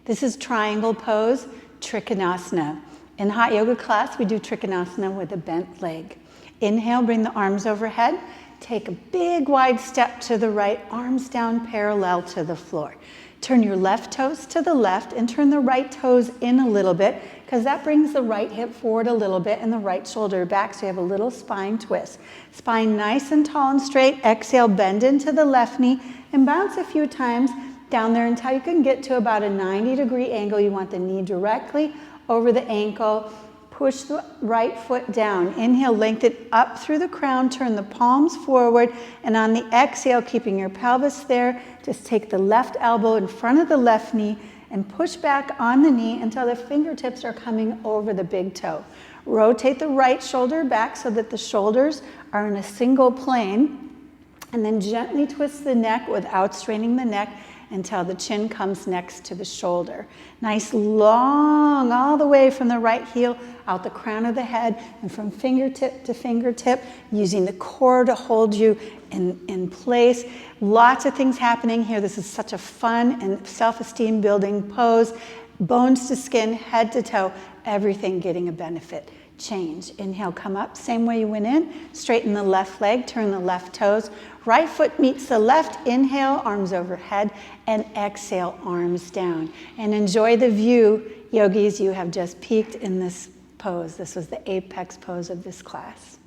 This is triangle pose, Trikonasana. In hot yoga class, we do Trikonasana with a bent leg. Inhale, bring the arms overhead. Take a big wide step to the right, arms down parallel to the floor. Turn your left toes to the left and turn the right toes in a little bit, because that brings the right hip forward a little bit and the right shoulder back, so you have a little spine twist. Spine nice and tall and straight. Exhale, bend into the left knee and bounce a few times down there until you can get to about a 90-degree angle. You want the knee directly over the ankle. Push the right foot down. Inhale, lengthen up through the crown, turn the palms forward, and on the exhale, keeping your pelvis there, just take the left elbow in front of the left knee and push back on the knee until the fingertips are coming over the big toe. Rotate the right shoulder back so that the shoulders are in a single plane, and then gently twist the neck without straining the neck until the chin comes next to the shoulder. Nice long, all the way from the right heel out the crown of the head and from fingertip to fingertip, using the core to hold you in place. Lots of things happening here. This is such a fun and self-esteem building pose. Bones to skin, head to toe, everything getting a benefit. Change. Inhale, come up, same way you went in. Straighten the left leg, turn the left toes. Right foot meets the left. Inhale, arms overhead, and exhale, arms down. And enjoy the view, yogis. You have just peaked in this pose. This was the apex pose of this class.